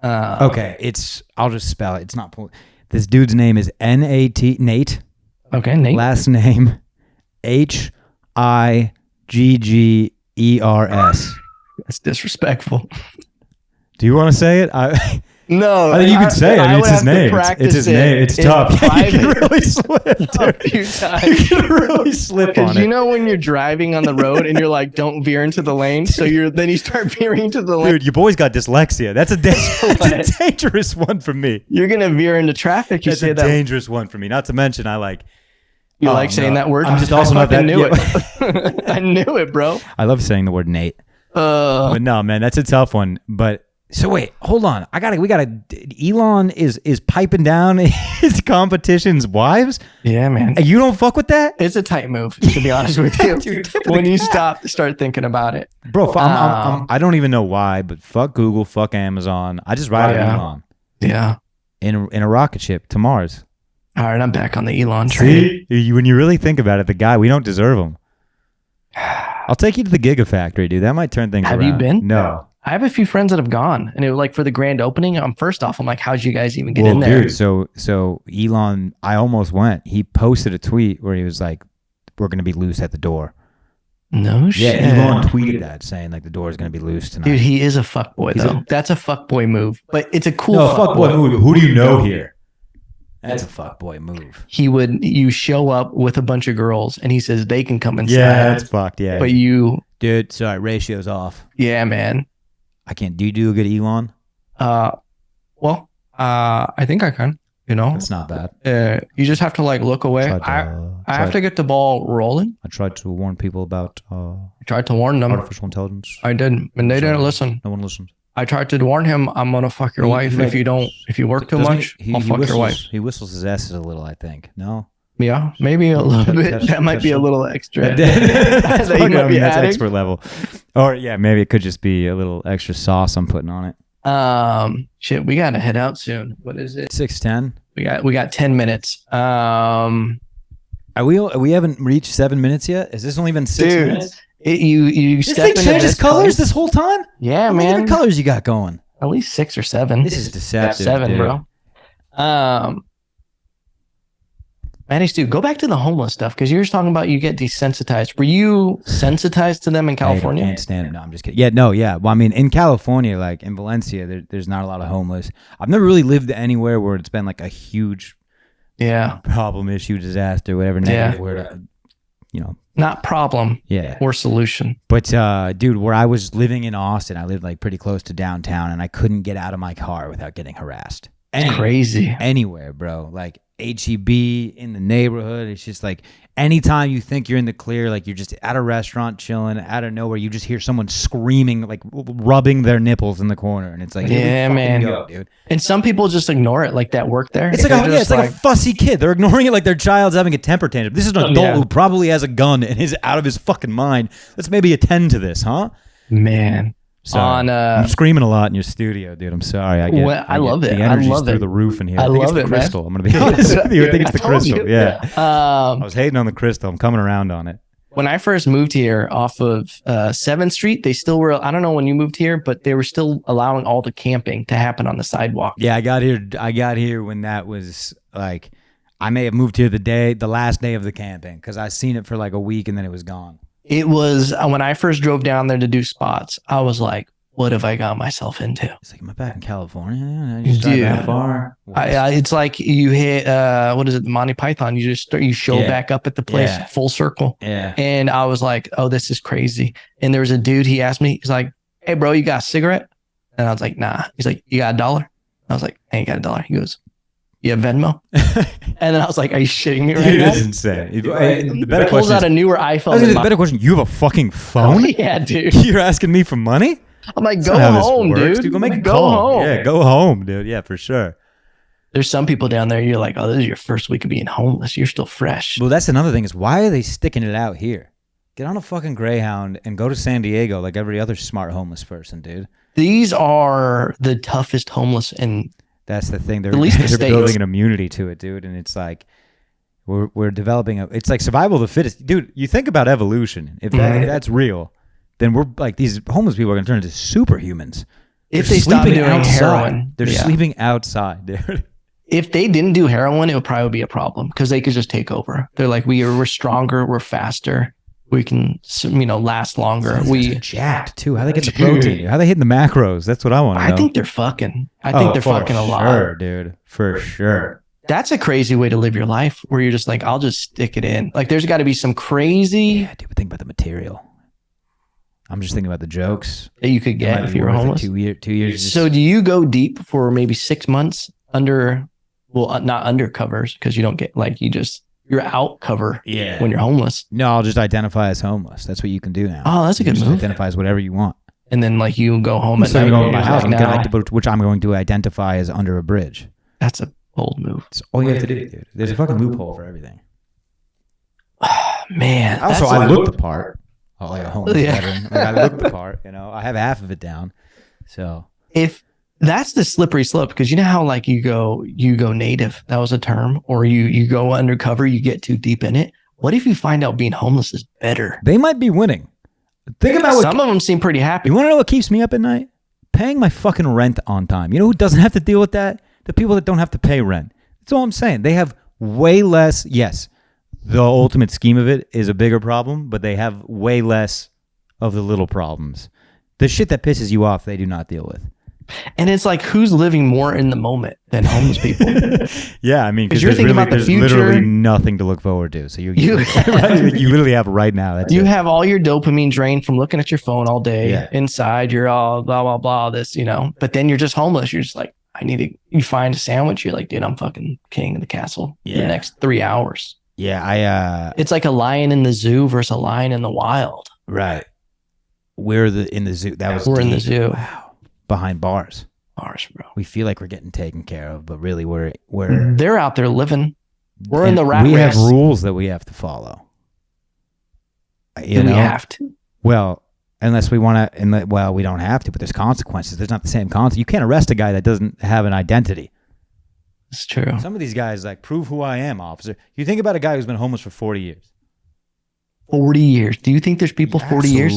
Okay, I'll just spell it. It's not. This dude's name is Nat Nate. Okay, Nate. Last name Higgers. That's disrespectful. Do you want to say it? No, I think you could say it. I mean, it's his name. It's his name. It's tough. You can really slip, dude. A few times. You can really slip on it. You know when you're driving on the road and you're like, don't veer into the lane, so then you start veering into the lane. Dude, your boy's got dyslexia. That's a dangerous one for me. You're gonna veer into traffic. That's a dangerous one for me. Not to mention, I like. You like saying that word? I'm just also not that. Knew it. I knew it, bro. I love saying the word Nate. But no, man, that's a tough one. But. So wait, hold on. Elon is piping down his competition's wives? Yeah, man. You don't fuck with that? It's a tight move, to be honest with you. Dude, when you start thinking about it. Bro, I don't even know why, but fuck Google, fuck Amazon. I just ride with Elon. Yeah. In a rocket ship to Mars. All right, I'm back on the Elon train. See? When you really think about it, the guy, we don't deserve him. I'll take you to the Gigafactory, dude. That might turn things around. Have you been? No. I have a few friends that have gone, and it was like for the grand opening. First off, I'm like, how'd you guys even get in there? Dude, so Elon, I almost went. He posted a tweet where he was like, "We're gonna be loose at the door." No shit. Yeah, Elon tweeted that saying like the door is gonna be loose tonight. Dude, he is a fuckboy though. That's a fuckboy move, but it's a cool. Fuckboy move. Who do you know here? That's a fuckboy move. You show up with a bunch of girls, and he says they can come inside. Yeah, that's fucked. Yeah, but dude, sorry, ratio's off. Yeah, man. I can't. Do you do a good Elon? Well, I think I can. You know, it's not bad. You just have to like look away. I have to get the ball rolling. I tried to warn people about. I tried to warn them. Artificial intelligence. I did, and they didn't listen. No one listened. I tried to warn him. I'm gonna fuck your wife if you work too much. I'll fuck your wife. He whistles his asses a little. I think. No. Yeah, maybe a little bit. That might be a little extra. That's expert level. Or yeah, maybe it could just be a little extra sauce I'm putting on it. Shit, we gotta head out soon. What is it? 6:10. We got 10 minutes. We haven't reached 7 minutes yet. Is this only been 6 minutes? You this thing changes colors this whole time? Yeah, man. How many colors you got going? At least 6 or 7. This is deceptive. 7, dude. Bro. Matty Stu, go back to the homeless stuff because you were talking about you get desensitized. Were you sensitized to them in California? I can't stand it. No, I'm just kidding. Yeah, no, yeah. Well, I mean, in California, like in Valencia, there's not a lot of homeless. I've never really lived anywhere where it's been like a huge problem, issue, disaster, whatever negative word, not problem or solution. But dude, where I was living in Austin, I lived like pretty close to downtown, and I couldn't get out of my car without getting harassed. Crazy. Anywhere, bro. Like HEB in the neighborhood. It's just like anytime you think you're in the clear, like you're just at a restaurant chilling, out of nowhere, you just hear someone screaming, like rubbing their nipples in the corner, and it's like, yeah, man, go, dude. And some people just ignore it, like that work there. It's like it's like a fussy kid. They're ignoring it like their child's having a temper tantrum. This is an adult who probably has a gun and is out of his fucking mind. Let's maybe attend to this, huh? Man. Sorry. I'm screaming a lot in your studio, dude. I'm sorry. I love it. The energy's through the roof in here. I think it's the crystal. I'm gonna be honest with you. I think it's the crystal. Yeah. I was hating on the crystal. I'm coming around on it. When I first moved here off of 7th Street, they still were. I don't know when you moved here, but they were still allowing all the camping to happen on the sidewalk. Yeah, I got here when that was like. I may have moved here the last day of the camping because I seen it for like a week and then it was gone. It was when I first drove down there to do spots, I was like, what have I got myself into? It's like, am I back in California? I just drive that far? It's like you hit, what is it, Monty Python? You show back up at the place, full circle. Yeah. And I was like, oh, this is crazy. And there was a dude, he asked me, he's like, hey, bro, you got a cigarette? And I was like, nah. He's like, you got $1? I was like, I ain't got $1. He goes, you have Venmo? And then I was like, are you shitting me right now? This is insane. The better He pulls question out a newer iPhone. the better question, you have a fucking phone? Yeah, dude. You're asking me for money? I'm like, That's go not how this home, works, dude. Go make a go call. home. Yeah, go home, dude. Yeah, for sure. There's some people down there, you're like, oh, this is your first week of being homeless. You're still fresh. Well, that's another thing is why are they sticking it out here? Get on a fucking Greyhound and go to San Diego like every other smart homeless person, dude. These are the toughest homeless in That's the thing. They're, at least the they're States. building an immunity to it, dude. And it's like we're developing it's like survival of the fittest. Dude, you think about evolution. If that's real, then we're like these homeless people are gonna turn into superhumans. If They're they stop sleeping doing outside. heroin. They're Yeah. sleeping outside, dude. If they didn't do heroin, it would probably be a problem because they could just take over. They're like, we're stronger, we're faster, we can last longer. We jacked too. How they get the protein? How they hitting the macros? That's what I want to know. I think they're fucking. I think they're fucking a lot. Sure, dude. For sure. That's a crazy way to live your life where you're just like, I'll just stick it in. Like there's got to be some crazy Yeah, dude, but think about the material. I'm just thinking about the jokes. that you could get if you were homeless. 2 years. So do you go deep for maybe 6 months not undercovers because you don't get you're out cover when you're homeless. No, I'll just identify as homeless. That's what you can do now. Oh, that's a good just move. Identify as whatever you want. And then you go home at So night. I'm going to and my you're house, like, which I'm going to identify as under a bridge. that's a bold move. That's all you have to do, dude. There's a fucking loophole for everything. Man. Also, that's I like- look the part. Oh, like a homeless veteran. Like, I look the part. I have half of it down. So if that's the slippery slope, because you know how you go native, that was a term, or you go undercover, you get too deep in it. What if you find out being homeless is better? they might be winning. Think about Some of them seem pretty happy. You want to know what keeps me up at night? Paying my fucking rent on time. You know who doesn't have to deal with that? The people that don't have to pay rent. That's all I'm saying. They have way less. Yes, the ultimate scheme of it is a bigger problem, but they have way less of the little problems. The shit that pisses you off, they do not deal with. And it's like, who's living more in the moment than homeless people? Yeah, I mean, because you're thinking about the there's future. literally nothing to look forward to. So you literally have right now. That's You it. have all your dopamine drained from looking at your phone all day. Yeah. Inside, you're all blah, blah, blah, this, but then you're just homeless. You're just like, you find a sandwich. You're like, dude, I'm fucking king of the castle for the next 3 hours. Yeah, It's like a lion in the zoo versus a lion in the wild. right. We're in the zoo. We're in the deep. zoo. Wow. Behind bars. Bars, bro. We feel like we're getting taken care of, but really we're They're out there living. We're in and the rat we race. have rules that we have to follow. Do we have to? Well, unless we want to, well, we don't have to, but there's consequences. There's not the same consequence. You can't arrest a guy that doesn't have an identity. It's true. Some of these guys prove who I am, officer. You think about a guy who's been homeless for 40 years. 40 years. Do you think there's people 40 years?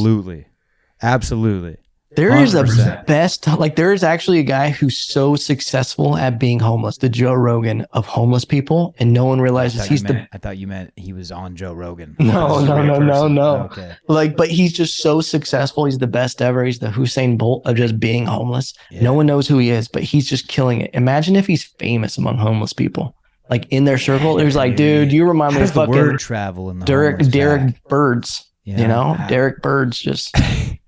Absolutely. There is the 100%. best, there is actually a guy who's so successful at being homeless, the Joe Rogan of homeless people, and no one realizes I thought you meant he was on Joe Rogan. No. Okay. But he's just so successful. He's the best ever. He's the Usain Bolt of just being homeless. Yeah. No one knows who he is, but he's just killing it. Imagine if he's famous among homeless people. In their circle, there's dude, you remind How me does of the fucking word travel in the homeless pack? Derek Birds. Yeah. Derek Birds just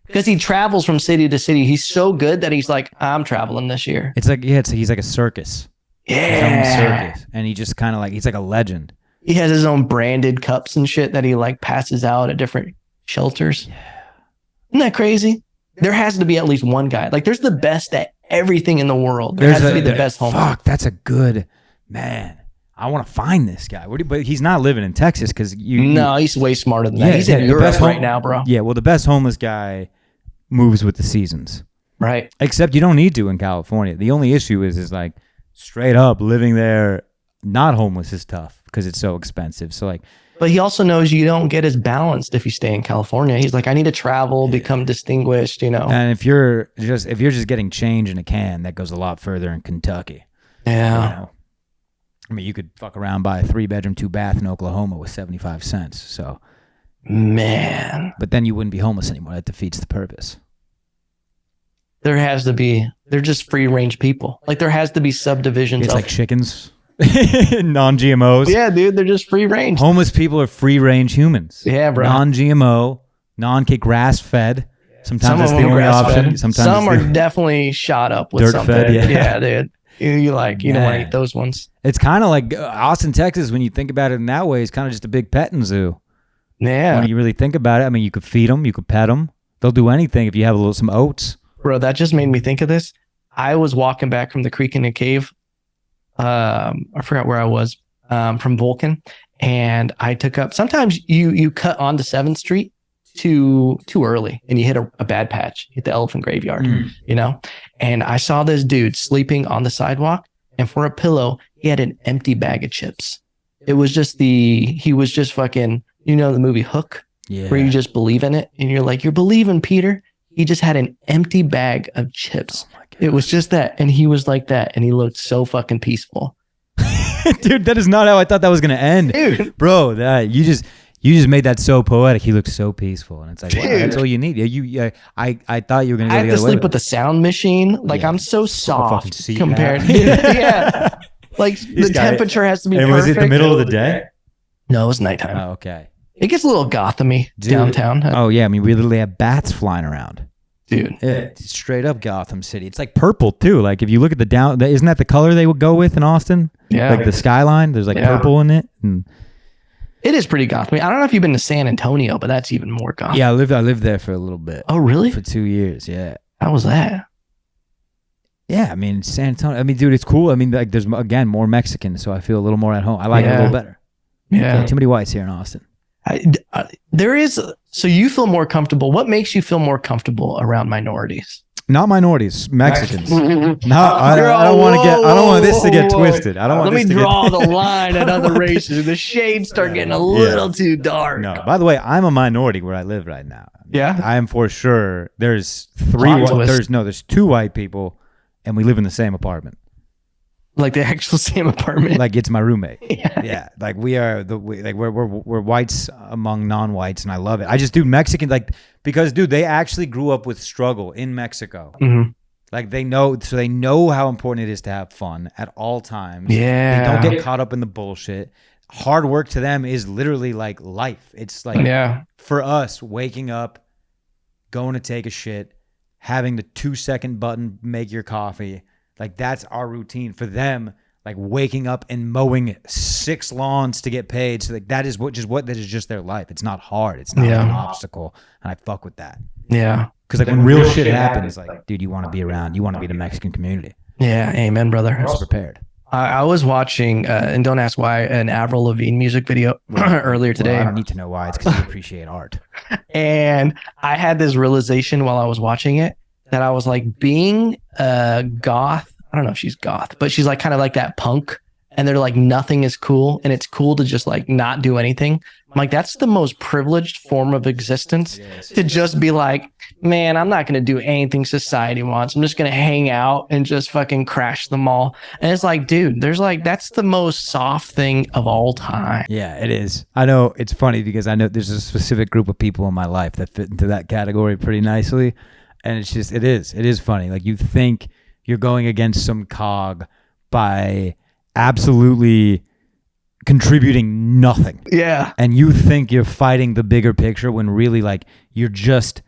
because he travels from city to city. He's so good that he's like, I'm traveling this year. It's he's like a circus. His own circus. And he just kind of he's like a legend. He has his own branded cups and shit that he passes out at different shelters. Yeah. Isn't that crazy? There has to be at least one guy. There's the best at everything in the world. There has to be the best homeless. Fuck, that's a good man. I want to find this guy. But he's not living in Texas because No, he's way smarter than that. He's in Europe right now, bro. Yeah, well, the best homeless guy moves with the seasons. Right. Except you don't need to in California. The only issue is straight up living there, not homeless is tough because it's so expensive. So but he also knows you don't get as balanced if you stay in California. He's like, I need to travel, become distinguished, And if you're just getting change in a can, that goes a lot further in Kentucky. Yeah. I mean, you could fuck around, buy a 3-bedroom, 2-bath in Oklahoma with 75 cents. So, man, but then you wouldn't be homeless anymore. That defeats the purpose. they're just free range people. Like there has to be subdivisions. It's like chickens, non-GMOs. Yeah, dude, they're just free range. Homeless people are free range humans. Yeah, bro. Non-GMO, grass fed. Sometimes that's the only option. Sometimes some are definitely shot up with dirt something. fed. Yeah, dude. You don't want to eat those ones. It's kind of like Austin, Texas. When you think about it in that way, it's kind of just a big petting zoo. Yeah. When you really think about it, I mean, you could feed them, you could pet them. They'll do anything if you have some oats. Bro, that just made me think of this. I was walking back from the creek in the cave. I forgot where I was, from Vulcan. And I took up, sometimes you cut onto 7th Street too early and you hit a bad patch, hit the elephant graveyard, and I saw this dude sleeping on the sidewalk, and for a pillow, he had an empty bag of chips. It was just he was just fucking, the movie Hook, where you just believe in it. And you're like, you're believing, Peter. He just had an empty bag of chips. Oh, it was just that. And he was like that. And he looked so fucking peaceful. Dude, that is not how I thought that was going to end. Dude. Bro, you just made that so poetic. He looked so peaceful. And it's like, wow, that's all you need. I thought you were going to go I have to sleep with the sound machine. Like, I'm so soft compared. Yeah. Like, the temperature has to be perfect. Was it the middle of the day? No, it was nighttime. Oh, okay. It gets a little Gotham-y downtown. Oh, yeah. I mean, we literally have bats flying around. Dude. It's straight up Gotham City. It's like purple, too. Like, if you look at isn't that the color they would go with in Austin? Yeah. Like the skyline, there's like purple in it. And it is pretty Gotham. I don't know if you've been to San Antonio, but that's even more Gotham. Yeah, I lived there for a little bit. Oh, really? For 2 years, yeah. How was that? Yeah, I mean, San Antonio. I mean, dude, it's cool. I mean, like, there's, again, more Mexicans, so I feel a little more at home. I like it a little better. Yeah. Too many whites here in Austin. There is, so you feel more comfortable. What makes you feel more comfortable around minorities? Not minorities, Mexicans. I don't want this to get twisted. I don't want. Let me draw the line at other races. The shades start getting a little too dark. No, by the way, I'm a minority where I live right now. Yeah, I am for sure. There's two white people, and we live in the same apartment. Like the actual same apartment. Like it's my roommate. Yeah. Like we're whites among non-whites, and I love it. I just do Mexicans because dude, they actually grew up with struggle in Mexico. Mm-hmm. Like they know how important it is to have fun at all times. Yeah. They don't get caught up in the bullshit. Hard work to them is literally like life. It's like for us, waking up, going to take a shit, having the 2-second button make your coffee. Like that's our routine. For them, like waking up and mowing 6 lawns to get paid. So like that is just their life. It's not hard. It's not an obstacle. And I fuck with that. Yeah. Because like when real shit happens, like, dude, you want to be around. You want to be the Mexican community. Yeah. Amen, brother. I'm prepared. I was watching, and don't ask why, an Avril Lavigne music video earlier today. I don't need to know why. It's because you appreciate art. And I had this realization while I was watching it, that I was like, being goth, I don't know if she's goth, but she's like kind of like that punk, and they're like, nothing is cool, and it's cool to just like not do anything. I'm like, that's the most privileged form of existence, to just be like, man, I'm not going to do anything society wants. I'm just going to hang out and just fucking crash the mall. And it's like, dude, that's the most soft thing of all time. Yeah, it is. I know it's funny because I know there's a specific group of people in my life that fit into that category pretty nicely. And it's just, it is funny. Like you think you're going against some cog by absolutely contributing nothing. Yeah. And you think you're fighting the bigger picture when really like you're just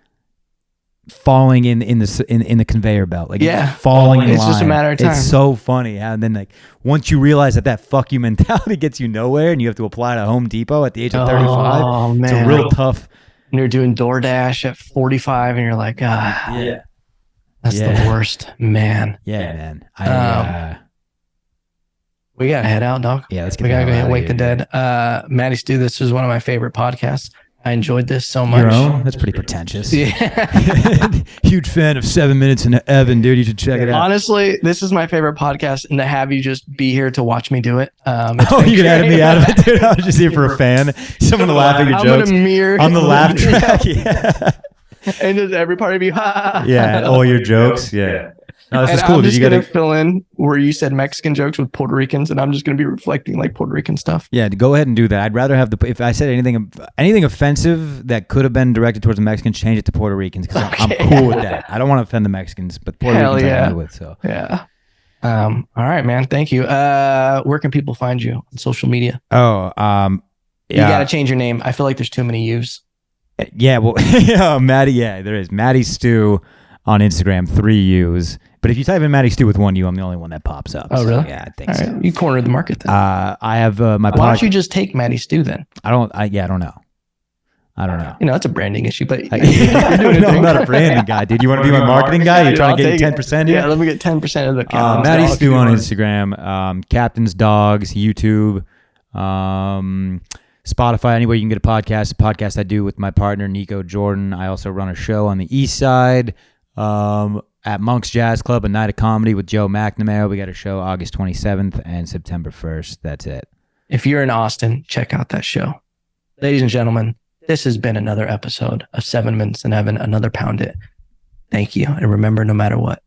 falling in the conveyor belt. Like falling in line. It's just a matter of time. It's so funny. And then like once you realize that fuck you mentality gets you nowhere and you have to apply to Home Depot at the age of 35, man. It's a real tough. And you're doing DoorDash at 45 and you're like, that's the worst, man. Yeah, man. We got to head out, dog. Yeah, let's get We got to go ahead and wake the dead. Matty Stu, this was one of my favorite podcasts. I enjoyed this so much. Your own? That's pretty pretentious. Yeah. Huge fan of 7 Minutes into Evan, dude. You should check it out. Honestly, this is my favorite podcast, and to have you just be here to watch me do it. You can edit me out of it, dude. I was just here for a fan. Someone to laugh at your jokes. I'm gonna mirror on the laugh track. Yeah. And just every part of you. Yeah, all your jokes. Yeah. No, this And is cool. I'm Did just you gonna get fill in where you said Mexican jokes with Puerto Ricans, and I'm just gonna be reflecting like Puerto Rican stuff. Yeah, go ahead and do that. I'd rather have if I said anything offensive that could have been directed towards the Mexicans, change it to Puerto Ricans because I'm cool with that. I don't want to offend the Mexicans, but Puerto Hell Ricans I yeah. can live with. So Yeah. All right, man. Thank you. Where can people find you on social media? yeah. You gotta change your name. I feel like there's too many U's. Yeah, well, Matty. Yeah, there is Matty Stu on Instagram, 3 U's. But if you type in Matty Stu with 1 U, I'm the only one that pops up. Oh, so, really? Yeah, I think All so. right. You cornered the market then. I have my. Why don't you just take Matty Stu then? I don't know. I don't know. You know, that's a branding issue, but I'm not a branding guy, dude. You want to be my marketing guy? You're trying to get 10% here? Yeah, let me get 10% of the Matty Stu on Instagram, Captain's Dogs, YouTube, Spotify, anywhere you can get a podcast I do with my partner, Nico Jordan. I also run a show on the East Side at Monk's Jazz Club, a night of comedy with Joe McNamara. We got a show August 27th and September 1st. That's it. If you're in Austin, check out that show. Ladies and gentlemen, this has been another episode of 7 Minutes in Heaven, another Pound It. Thank you. And remember, no matter what,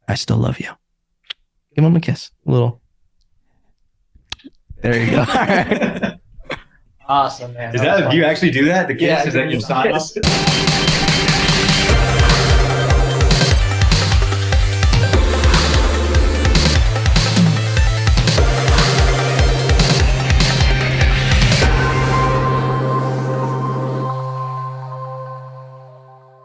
I still love you. Give him a kiss. A little. There you go. All right. Awesome, man. Do you actually do that? The kiss? Yeah, Is that your sign off?